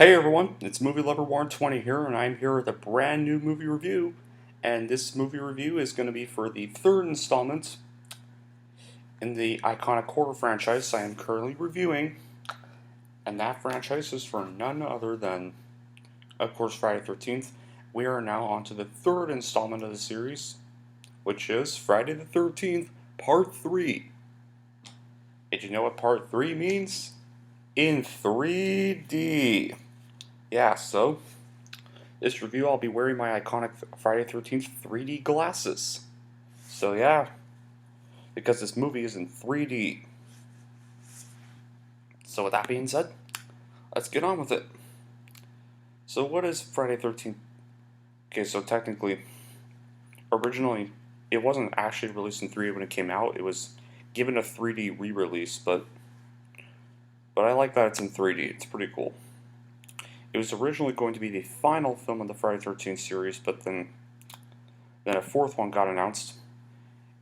Hey everyone, it's Movie Lover Warren 20 here, and I'm here with a brand new movie review. And this movie review is going to be for the third installment in the iconic horror franchise I am currently reviewing. And that franchise is for none other than, of course, Friday the 13th. We are now on to the third installment of the series, which is Friday the 13th, Part 3. Did you know what Part 3 means? In 3D. Yeah, so this review, I'll be wearing my iconic Friday the 13th 3D glasses. So, yeah, because this movie is in 3D. So, with that being said, let's get on with it. So, what is Friday the 13th? Okay, so technically, originally, it wasn't actually released in 3D when it came out. It was given a 3D re release, but I like that it's in 3D. It's pretty cool. It was originally going to be the final film of the Friday the 13th series, but then a fourth one got announced.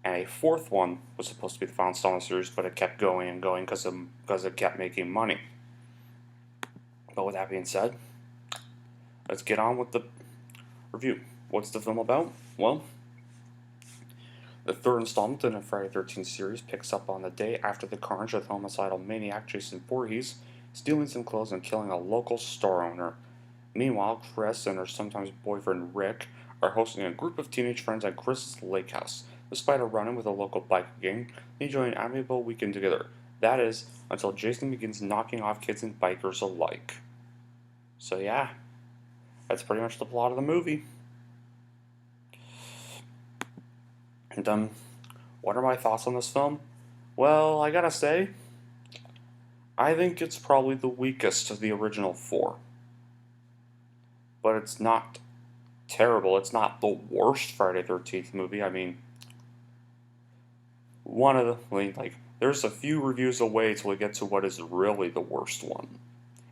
And a fourth one was supposed to be the final installment series, but it kept going and going because it kept making money. But with that being said, let's get on with the review. What's the film about? Well, the third installment in the Friday the 13th series picks up on the day after the carnage of homicidal maniac Jason Voorhees stealing some clothes and killing a local store owner. Meanwhile, Chris and her sometimes boyfriend Rick are hosting a group of teenage friends at Chris's lake house. Despite a run-in with a local biker gang, they enjoy an amiable weekend together. That is, until Jason begins knocking off kids and bikers alike. So yeah, that's pretty much the plot of the movie. And what are my thoughts on this film? Well, I gotta say, I think it's probably the weakest of the original four. But it's not terrible. It's not the worst Friday the 13th movie. I mean, one of the like there's a few reviews away till we get to what is really the worst one,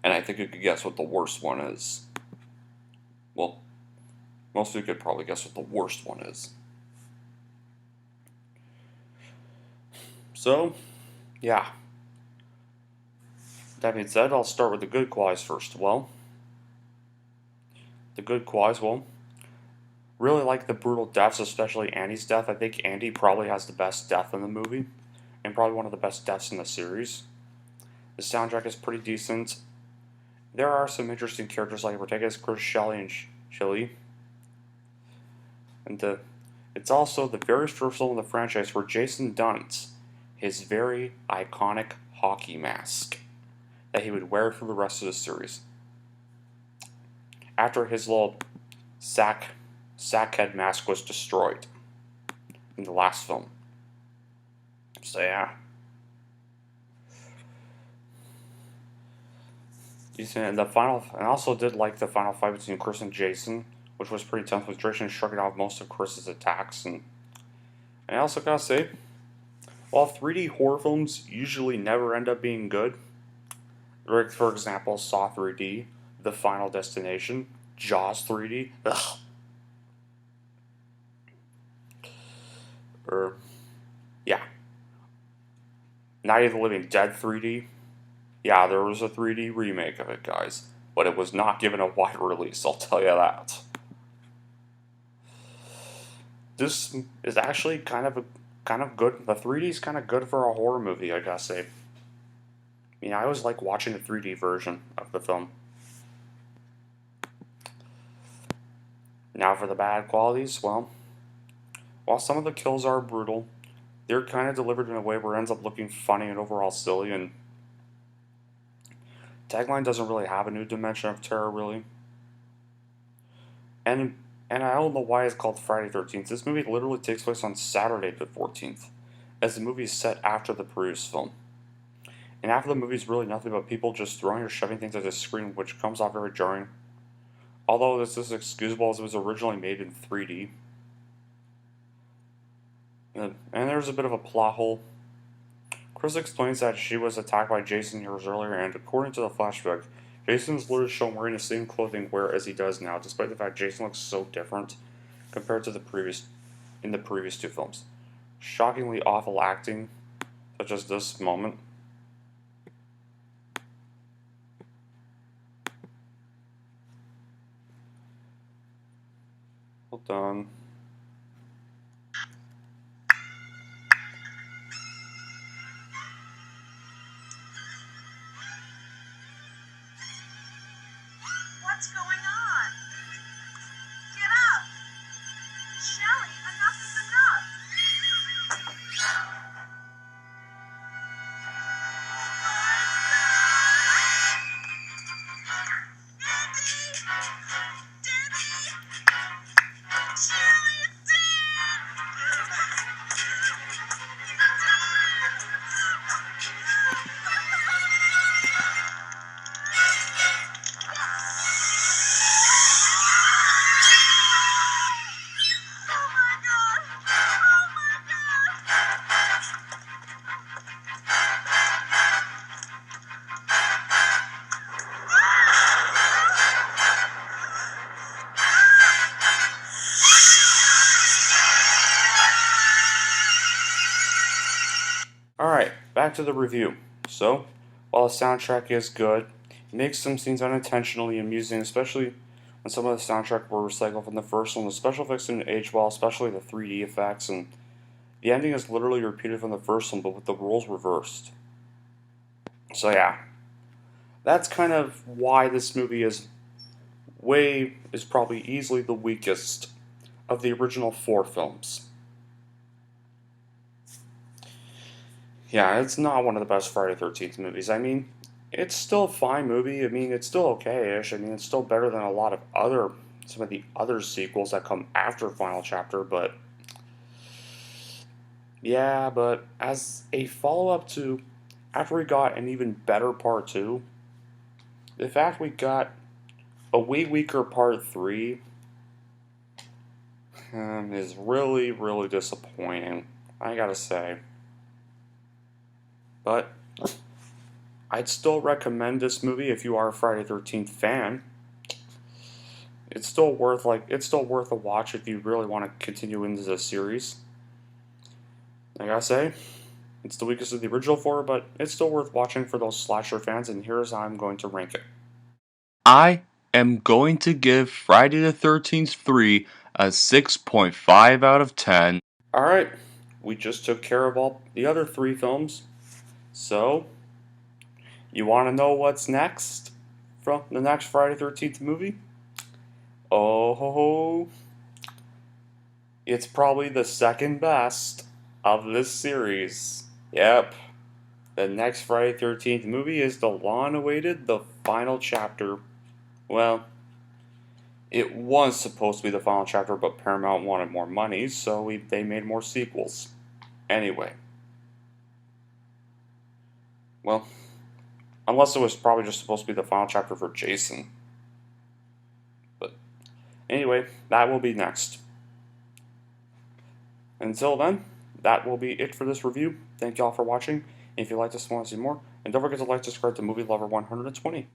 and I think you could guess what the worst one is. Well, most of you could probably guess what the worst one is. So, yeah. That being said, I'll start with the good qualities first. Well, the good qualities. Well, really like the brutal deaths, especially Andy's death. I think Andy probably has the best death in the movie, and probably one of the best deaths in the series. The soundtrack is pretty decent. There are some interesting characters like protagonist Chris Shelley and Chili. And it's also the very first film in the franchise where Jason dons his very iconic hockey mask that he would wear for the rest of the series. After his little sackhead mask was destroyed in the last film. So yeah. And I also did like the final fight between Chris and Jason, which was pretty tense with Jason shrugging off most of Chris's attacks. And I also gotta say, while 3D horror films usually never end up being good, like for example, Saw 3D, The Final Destination, Jaws 3D, ugh. Or, yeah, Night of the Living Dead 3D. Yeah, there was a 3D remake of it, guys, but it was not given a wide release, I'll tell you that. This is actually kind of good. The 3D is kind of good for a horror movie, I gotta say. I always like watching the 3D version of the film. Now for the bad qualities, well, while some of the kills are brutal, they're kind of delivered in a way where it ends up looking funny and overall silly, and tagline doesn't really have a new dimension of terror, really. And I don't know why it's called Friday 13th. This movie literally takes place on Saturday the 14th, as the movie is set after the previous film. And after the movie is really nothing but people just throwing or shoving things at the screen, which comes off very jarring. Although this is excusable as it was originally made in 3D. And there's a bit of a plot hole. Chris explains that she was attacked by Jason years earlier, and according to the flashback, Jason is literally shown wearing the same clothing wear as he does now, despite the fact Jason looks so different compared to the previous two films. Shockingly awful acting, such as this moment. Hold on. What's going on? Get up! Shelly, enough is enough! Alright, back to the review. So, while the soundtrack is good, it makes some scenes unintentionally amusing, especially when some of the soundtrack were recycled from the first one. The special effects didn't age well, especially the 3D effects, and the ending is literally repeated from the first one, but with the roles reversed. So yeah, that's kind of why this movie is probably easily the weakest of the original 4 films. Yeah, it's not one of the best Friday 13th movies. I mean, it's still a fine movie. I mean, it's still okay-ish. I mean, it's still better than some of the other sequels that come after Final Chapter, but yeah, but as a follow-up to after we got an even better part 2, the fact we got a way weaker part 3 is really, really disappointing, I gotta say. But I'd still recommend this movie if you are a Friday 13th fan. It's still worth a watch if you really want to continue into the series. I gotta say, it's the weakest of the original 4, but it's still worth watching for those slasher fans, and here's how I'm going to rank it. I am going to give Friday the 13th 3 a 6.5 out of 10. Alright, we just took care of all the other 3 films, so you want to know what's next from the next Friday 13th movie? Oh, it's probably the second best of this series. Yep. The next Friday 13th movie is the long-awaited The Final Chapter. Well, it was supposed to be the final chapter, but Paramount wanted more money, so they made more sequels. Anyway. Well, unless it was probably just supposed to be the final chapter for Jason. But anyway, that will be next. Until then, that will be it for this review. Thank y'all for watching. If you like this and want to see more, and don't forget to like, subscribe to Movie Lover 120.